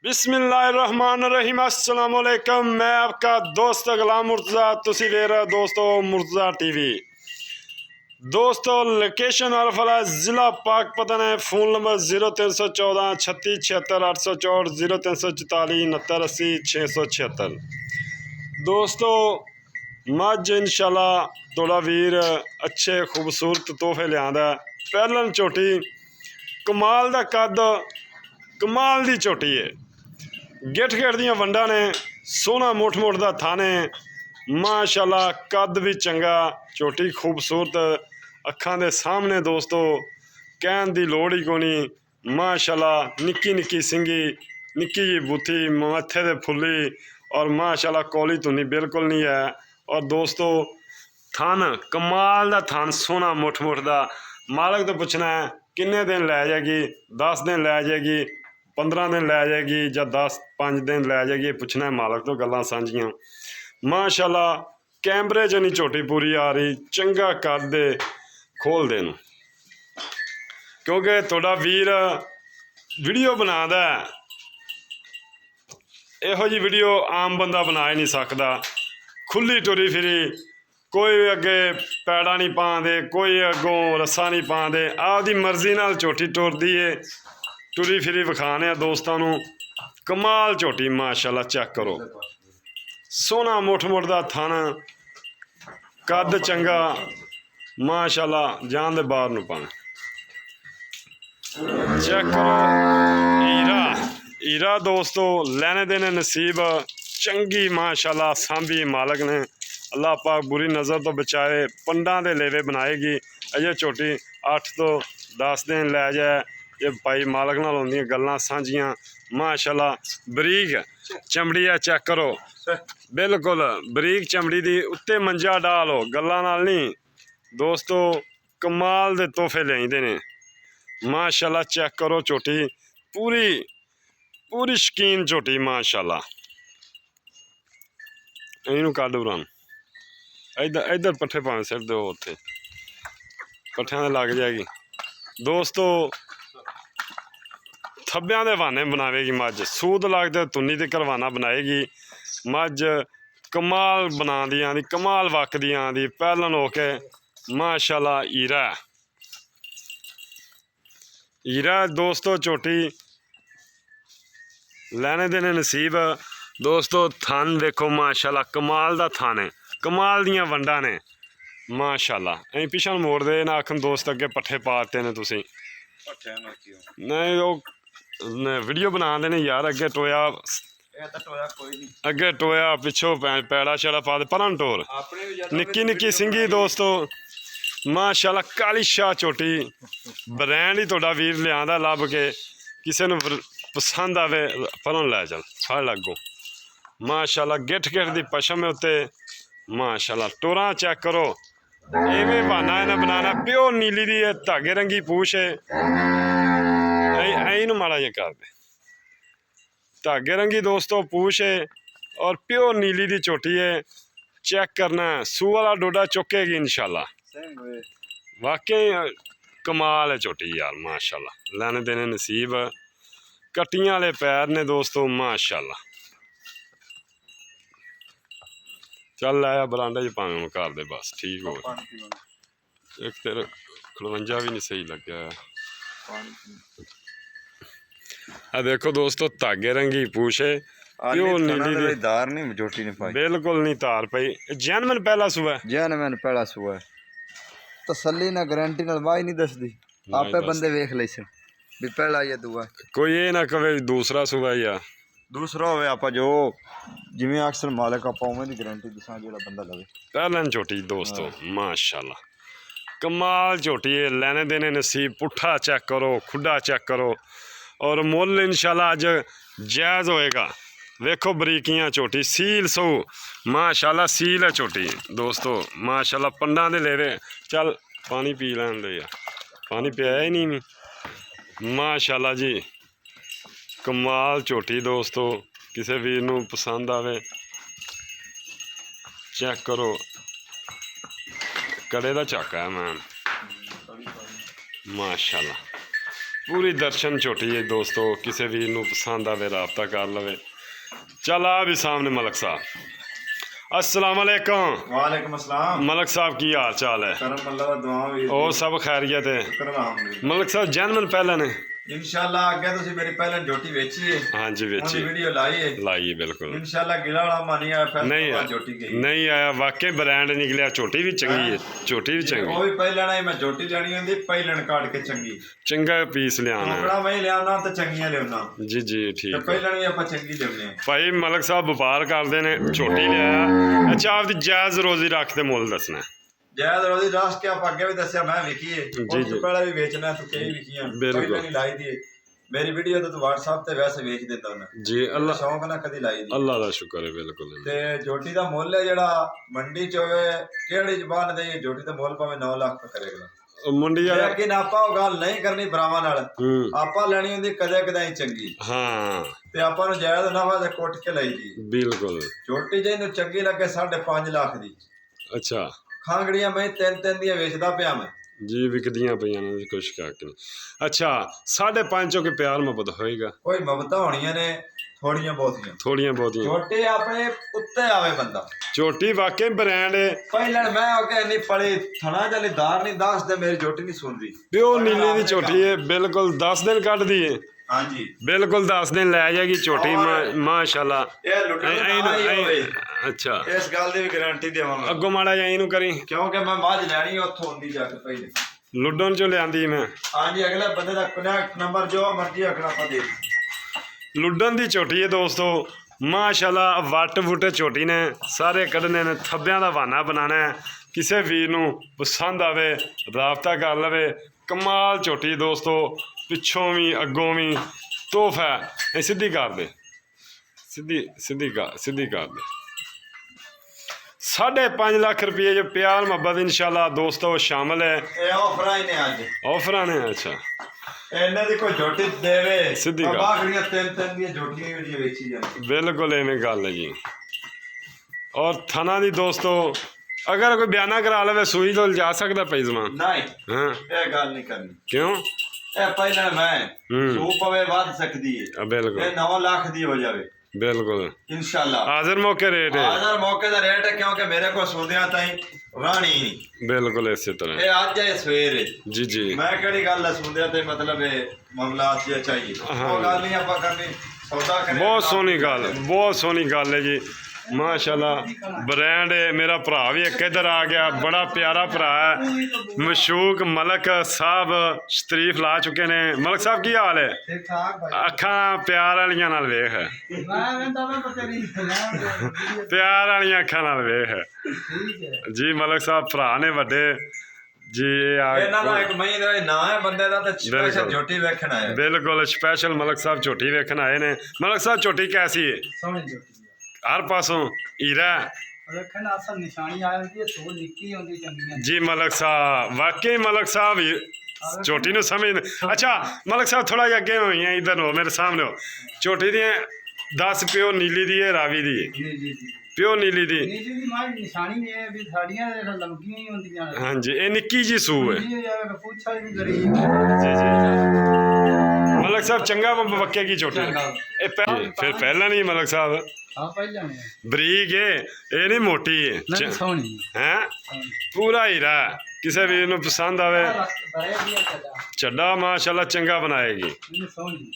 बिस्मिल्लाहिर्रहमानिर्रहीम अस्सलाम वालेकुम। मैं आपका दोस्त गुलाम मुर्तज़ा, तुसी देख रहे हो दोस्तों मुर्तज़ा टीवी। दोस्तों लोकेशन अरफला ज़िला पाकपतन है। Phone number 0314 36 76 864 0344 69 80 676। दोस्तों मज इंशाल्लाह थोड़ा वीर अच्छे खूबसूरत तोहफे लिया। पहलन झोटी कमाल का कद, कमाल की झोटी है। गिठ गिठ दियां वंडा ने, सोहना मुठ मुठ दा थाने, माशाल्लाह कद भी चंगा, झोटी खूबसूरत, अखां दे सामने दोस्तों कहन दी लोड़ ही कोनी। माशाल्लाह निक्की निक्की सिंगी, निक्की जी बूथी, मथे दे फुल्ली और माशाल्लाह कौली धुनी बिल्कुल नहीं है। और दोस्तों थन कमाल दा थन, सोहना मुठ मुठ दा। मालक तो पुछना है किन्ने दिन लै जाएगी, 10 दिन लै जाएगी, 15 दिन लै जाएगी या 5 दिन लै जाएगी, पुछना है मालक तो। गल्लां सांझियां माशाल्लाह कैमरे च नहीं झोटी पूरी आ रही, चंगा कर दे खोल दे नूं, क्योंकि थोड़ा वीर वीडियो बनादा है। इहो जी वीडियो आम बंदा बना ही नहीं सकता। खुली टुरी फिरी, कोई अगे पैड़ा नहीं पाते, कोई अगों रस्सा नहीं पाते, आपकी मर्जी नाल झोटी टुरदी है। टुरी फिरी विखाने दोस्तों नूं कमाल झोटी माशाल्लाह चेक करो। सोहना मुठ मुठ दा थन, कद चंगा माशाल्लाह, जान दे बाहर नूं पाना चेक करो। हीरा हीरा दोस्तों लैने देने नसीब चंगी माशाल्लाह सांभी मालक ने। अल्लाह पाक बुरी नज़र तो बचाए, पंडा दे लेवे बनाएगी। अजे झोटी 8 तो 10 दिन लै जाए, ये भाई मालक नाल होंदियां गल्लां सांझियां। माशाल्लाह बरीक चमड़ी है, चेक करो बिल्कुल बरीक चमड़ी दी, उत्ते मंजा डालो, गल्लां नाल नहीं दोस्तों। कमाल दे तोहफे लेंदे ने माशाल्लाह। चेक करो झोटी पूरी पूरी शकीन झोटी माशाल्लाह। इनू कद उरान इधर इधर पट्ठे भावें सिर दो, उत्थे पट्ठियां लग जाएगी दोस्तों। थब्बियां दे वाने बनावेगी मज, सूद लगते तुन्नी ते करवाना बनाएगी मज। कमाल बना दी आंदी, कमाल वक दी आंदी, पहलन होके माशाल्लाह। हीरा हीरा दोस्तों झोटी लैने देने नसीब दोस्तों। थन देखो माशाल्लाह कमाल दा थन है, कमाल दियां वंडा ने माशाल्लाह। अं पिछा मोड़ दे ना आखन दोस्त अगे पट्ठे पाते ने तुसी नहीं, वो वीडियो बना देने यार। अगे टोया अगे टोया पिछों पैड़ा शैड़ा पा दे परन टोर। निक्की निक्की सिंगी दोस्तों माशाल्लाह। काली शाह झोटी ब्रैंड ही थोड़ा वीर लिया लभ के, किसी ने पसंद आवे परन लै चल फड़ लगो माशाल्लाह। गिठ गिठ दी पशम है उत्ते माशाल्लाह। टोरा चेक करो, इवें बहाना इन्हें बनाना। प्योर नीली दी है, धागे रंगी पूछ है, ऐ माड़ा जा कर दे, धागे रंगी दोस्तों पूछ है और प्योर नीली दी झोटी है। चेक करना है, सूह वाला डोडा चुकेगी इंशाल्लाह। वाकई कमाल है झोटी यार माशाल्लाह। लैने देने नसीब, कट्टियां वाले पैर ने दोस्तों माशाल्लाह। चल लाया बरांडे च पावे हूँ घर दे, बस ठीक हो। एक तेरे खलवंजा भी नहीं सही लग्या। देखो दोस्तों धागे रंगी पूछ है, प्योर नीली दी, धार नहीं झोटी ने पाई, बिल्कुल नहीं धार पई। जैनमन पहला सुबह, जैनमन पहला सुबह तसल्ली ना गारंटी नाल वाही नहीं दसदी, आपे बंदे वेख ले सन भी पहला या दूआ। कोई ये ना कहे दूसरा सुबह या दूसरा होवे, आपा जो जिवें अक्सर मालिक आपा उवें दी गारंटी दसा जेड़ा बंदा लवे। पहलन झोटी दोस्तों माशाल्लाह कमाल झोटी है। लेने देने नसीब, पुट्ठा चेक करो, खुडा चेक करो और मुल इंशाल्लाह अज जायज़ होएगा। वेखो बरीकियां झोटी, सील सो माशाल्लाह, सील है झोटी दोस्तों माशाल्लाह। पंडा दे ले रहे, चल पानी पी लैन दे यार, पानी पिया ही नहीं माशाल्लाह जी। कमाल झोटी दोस्तों, किसी वीर नूं पसंद आवे चेक करो। कड़े दा झाका है मैन माशाल्लाह। ਪੂਰੀ ਦਰਸ਼ਨ ਝੋਟੀ ਹੈ ਦੋਸਤੋ, ਕਿਸੇ ਵੀਰ ਨੂੰ ਪਸੰਦ ਆਵੇ ਰਾਬਤਾ ਕਰ ਲਵੇ। ਚੱਲ ਆ ਵੀ ਸਾਹਮਣੇ ਮਲਕ ਸਾਹਿਬ। अस्सलाम वालेकुम। वालेकुम अस्सलाम। मलक साहब की हाल चाल है? करम अल्लाह दा दुआ वी और सब खैरियत है? शुक्र अल्हम्दुलिल्लाह। मलक साहब जैनमन पहले ने इंशाल्लाह अगे तुसी मेरी पहले झोटी बेची है। हाँ जी बेची, ओदी वीडियो लाई है। लाई है बिल्कुल। इंशाल्लाह गिला वाला मानी आया फिर नहीं तो आया, झोटी गई नहीं आया, वाकई ब्रांड निकलिया। झोटी भी चंगी है, झोटी भी चंगी। वो भी पहले ना मैं झोटी लेनी होंदी पहले काट के चंगी चंगा पीस लिया टुकड़ा मैं लियाना ते चंगियां लेना जी जी ते ठीक है पहले भी ਆਪਾਂ ਚੰਗੀ ਲੈਣੇ ਆ ਭਾਈ। ਮਲਕ ਸਾਹਿਬ ਵਪਾਰ ਕਰਦੇ ਨੇ, ਝੋਟੀ ਲਿਆਇਆ। ਅੱਛਾ ਆਪਦੀ ਜਾਇਜ਼ ਰੋਜ਼ੀ ਰੱਖ ਤੇ ਮੁੱਲ ਦੱਸਣਾ। ਜਾਇਜ਼ ਰੋਜ਼ੀ ਰਾਸ ਕੇ ਆਪਾਂ ਅੱਗੇ ਵੀ ਦੱਸਿਆ ਮੈਂ ਵਿਕੀ ਹੈ ਜੀ, ਜੀ। ਪਹਿਲਾਂ ਵੀ ਵੇਚਣਾ ਤੂੰ ਕਈ ਵਿਕੀਆਂ ਬਿਲਕੁਲ। ਪਹਿਲਾਂ ਨਹੀਂ ਲਾਈ ਦੀ ਮੇਰੀ ਵੀਡੀਓ ਤਾਂ ਤੂੰ WhatsApp ਤੇ ਵੈਸੇ ਵੇਚ ਦਿੰਦਾ ਹੁੰਦਾ ਜੀ ਅੱਲਾ ਸ਼ੌਂਕ ਨਾਲ ਕਦੀ ਲਾਈ ਦੀ। ਅੱਲਾ ਦਾ ਸ਼ੁਕਰ ਹੈ ਬਿਲਕੁਲ। ਤੇ ਝੋਟੀ ਦਾ ਮੁੱਲ ਹੈ ਜਿਹੜਾ ਮੰਡੀ ਚ ਹੋਵੇ ਕਿਹੜੀ ਜ਼ਬਾਨ ਦੇ ਝੋਟੀ ਦਾ ਮੁੱਲ ਭਾਵੇਂ 9 ਲੱਖ ਕਰੇਗਾ। ਮੁੰਡੀ ਵਾਲਾ ਲੇਕਿਨ ਆਪਾਂ ਉਹ ਗੱਲ ਨਹੀਂ ਕਰਨੀ ਭਰਾਵਾਂ ਨਾਲ। ਆਪਾਂ ਲੈਣੀ ਹੁੰਦੀ ਕਦੇ ਕਦਾਈ ਚੰਗੀ ਹਾਂ ਤੇ ਆਪਾਂ ਨੂੰ ਜਾਇਜ਼ ਨਫਾ ਤੇ ਕੁੱਟ ਕੇ ਲਈ ਦੀ ਬਿਲਕੁਲ। ਝੋਟੀ ਜੇ ਨੂੰ ਚੰਗੀ ਲੱਗੇ 5.5 ਲੱਖ ਦੀ। ਅੱਛਾ ਖਾਂਗੜੀਆਂ ਮੈਂ 3 ਦੀਆਂ ਵੇਚਦਾ ਪਿਆ ਮੈਂ ਜੀ ਵਿਕਦੀਆਂ ਪਈਆਂ ਨੇ ਕੁਛ ਕਰਕੇ ਨਹੀਂ। ਅੱਛਾ 5.5 ਚੋਂ ਕਿ ਪਿਆਰ ਮੁਹੱਬਤ ਹੋਏਗਾ? ਕੋਈ ਮਮਤਾ ਹੋਣੀਆਂ ਨੇ ਥੋੜੀਆਂ ਬਹੁਤੀਆਂ ਥੋੜੀਆਂ ਬਹੁਤੀਆਂ। ਝੋਟੀ ਆਪਣੇ ਉੱਤੇ ਆਵੇ ਬੰਦਾ। ਝੋਟੀ ਵਾਕਈ ਬ੍ਰਾਂਡ ਹੈ। ਪਹਿਲਾਂ ਮੈਂ ਉਹ ਕਹਿੰਦੀ ਪੜੀ ਥਣਾ ਜਲੀਦਾਰ ਨਹੀਂ ਦੱਸਦੇ ਮੇਰੀ ਝੋਟੀ ਨਹੀਂ ਸੁਣਦੀ। ਪਿਓ ਨੀਲੀ ਦੀ ਝੋਟੀ ਹੈ ਬਿਲਕੁਲ। 10 ਦਿਨ ਕੱਢਦੀ ਹੈ ਹਾਂਜੀ ਬਿਲਕੁਲ। 10 ਦਿਨ ਲੈ ਜਾਏਗੀ ਝੋਟੀ ਮਾਸ਼ਾਅੱਲਾ। ਇਹ ਲੁੱਟਣ ਅੱਛਾ ਇਸ ਗੱਲ ਦੀ ਵੀ ਗਾਰੰਟੀ ਦੇਵਾਂਗਾ। ਅੱਗੋਂ ਮਾੜਾ ਜਿਹਾ ਇਹਨੂੰ ਕਰੀ ਕਿਉਂਕਿ ਮੈਂ ਮੱਝ ਲੈਣੀ ਉੱਥੋਂ ਹੁੰਦੀ ਜਾ ਕੇ ਪਹਿਲੇ ਲੁੱਡਣ ਚੋਂ ਲਿਆਂਦੀ ਮੈਂ। ਹਾਂਜੀ ਅਗਲੇ ਬੰਦੇ ਦਾ ਕੰਟੈਕਟ ਨੰਬਰ ਜੋ ਮਰਜ਼ੀ ਆਖਣਾ ਆਪਾਂ ਦੇ ਲੁੱਡਣ ਦੀ ਝੋਟੀ ਹੈ ਦੋਸਤੋ ਮਾਸ਼ਾਅੱਲਾ। ਵੱਟ ਵੁੱਟੇ ਝੋਟੀ ਨੇ ਸਾਰੇ ਕੱਢਣੇ ਨੇ, ਥੱਬਿਆਂ ਦਾ ਬਹਾਨਾ ਬਣਾਉਣਾ ਹੈ। ਕਿਸੇ ਵੀਰ ਨੂੰ ਪਸੰਦ ਆਵੇ ਰਾਬਤਾ ਕਰ ਲਵੇ। ਕਮਾਲ ਝੋਟੀ ਦੋਸਤੋ, ਪਿੱਛੋਂ ਵੀ ਅੱਗੋਂ ਵੀ ਤੋਹਫਾ ਹੈ। ਇਹ ਸਿੱਧੀ ਕਰ ਦੇ, ਸਿੱਧੀ ਕਰ ਦੇ। 5.5 ਲੱਖ ਰੁਪਏ ਜੋ ਪਿਆਰ ਮੁਹੱਬਤ ਇਨਸ਼ਾਅੱਲਾ ਦੋਸਤੋ ਸ਼ਾਮਲ ਹੈ। ਇਹ ਆਫਰਾਂ ਹੀ ਨੇ ਅੱਜ ਆਫਰਾਂ ਨੇ। ਅੱਛਾ ਇਹਨਾਂ ਦੀ ਕੋਈ ਝੋਟੀ ਦੇਵੇ ਸਿੱਧੀ ਗੱਲ। ਬਾਖੜੀਆਂ 3 ਦੀਆਂ ਝੋਟੀਆਂ ਜਿਹੜੀਆਂ ਵੇਚੀ ਜਾਂਦੀਆਂ ਬਿਲਕੁਲ ਐਵੇਂ ਗੱਲ ਹੈ ਜੀ। ਔਰ ਥਣਾ ਦੀ ਦੋਸਤੋ ਅਗਰ ਕੋਈ ਬਿਆਨਾ ਕਰਾ ਲਵੇ ਸੂਈ ਤੋਂ ਲਿਜਾ ਸਕਦਾ ਪਈ ਜ਼ਮਾਨ? ਨਹੀਂ ਹਾਂ ਇਹ ਗੱਲ ਨਹੀਂ ਕਰਨੀ। ਕਿਉਂ? ਇਹ ਪਹਿਲਾਂ ਮੈਂ ਸੂ ਪਵੇ ਵੱਧ ਸਕਦੀ ਹੈ। ਬਿਲਕੁਲ ਇਹ 9 ਲੱਖ ਦੀ ਹੋ ਜਾਵੇ ਬਿਲਕੁਲ इंशाल्लाह। हाजिर मौके रेट है। हाजिर मौके का रेट है क्योंकि मेरे को सुनदिया ताई रानी नहीं बिल्कुल इसी तरह ये आज है सवेरे जी जी। मैं केड़ी गल है सुनदिया ते मतलब मामलात जे चाहिए वो गल नहीं आपा करनी सौदा करें। बहुत सोहनी गल, बहुत सोहनी गल है जी माशाल्लाह। ब्रांड है। मेरा भरा भी एक इधर आ गया, बड़ा प्यारा भरा है। मशूक मलक साहब तशरीफ ला चुके ने। मलक साहब की हाल है? अखा प्यार वालियां नाल वेख, प्यार वालियां अखा नाल वेख जी। मलक साहब भरा ने वड्डे जी। एक महीने ना है बंदे दा ते स्पेशल झोटी वेखण आया। बिल्कुल स्पेशल मलक साहब झोटी वेखण आए ने। मलक साहब झोटी कैसी है? सोहनी झोटी हर पासों हीरा ਵੇਖਣ ਅਸਲ ਨਿਸ਼ਾਨੀ ਆ ਜਾਂਦੀ ਹੈ। ਸੋ ਨਿੱਕੀ ਹੁੰਦੀ ਚੰਗੀਆਂ जी। मलक साहब वाकई मलक साहब झोटी ਨੂੰ ਸਮਝ। ਅੱਛਾ ਮਲਕ ਸਾਹਿਬ ਥੋੜਾ ਜਿਹਾ ਅੱਗੇ ਹੋਈ ਹੈ, ਇਧਰ ਹੋ ਮੇਰੇ ਸਾਹਮਣੇ ਹੋ। ਝੋਟੀ ਦੀਆਂ 10 ਪਿਓ ਨੀਲੀ ਦੀ ਹੈ, ਰਾਵੀ ਦੀ ਹੈ। ਜੀ ਜੀ ਜੀ ਪਿਓ ਨੀਲੀ ਦੀ। ਨੀਲੀ ਦੀ ਮਾਂ ਨਿਸ਼ਾਨੀ ਨੇ ਇਹ ਵੀ ਸਾਡੀਆਂ ਲੰਗੀਆਂ ਹੀ ਹੁੰਦੀਆਂ ਨੇ। ਹਾਂਜੀ ਇਹ ਨਿੱਕੀ ਜੀ ਸੂ ਹੈ ਇਹ ਯਾਰ ਪੁੱਛਾ ਵੀ ਗਰੀਬ ਜੀ ਜੀ। ਮਲਕ ਸਾਹਿਬ ਚੰਗਾ ਵਕੇਗੀ ਝੋਟੀ ਇਹ ਫਿਰ ਪਹਿਲਾਂ ਨਹੀਂ ਮਲਕ ਸਾਹਿਬ ਹਾਂ ਪਹਿਲਾਂ ਨੇ ਬਰੀਕ ਹੈ, ਇਹ ਨਹੀਂ ਮੋਟੀ ਹੈ। ਨਹੀਂ ਸੋਹਣੀ ਹੈ ਪੂਰਾ ਹੀਰਾ। ਕਿਸੇ ਵੀਰ ਨੂੰ ਪਸੰਦ ਆਵੇ ਬਰੇ ਵੀ ਚੱਡਾ ਚੱਡਾ ਮਾਸ਼ਾਅੱਲਾ ਚੰਗਾ ਬਣਾਏਗੀ। ਸੋਹਣੀ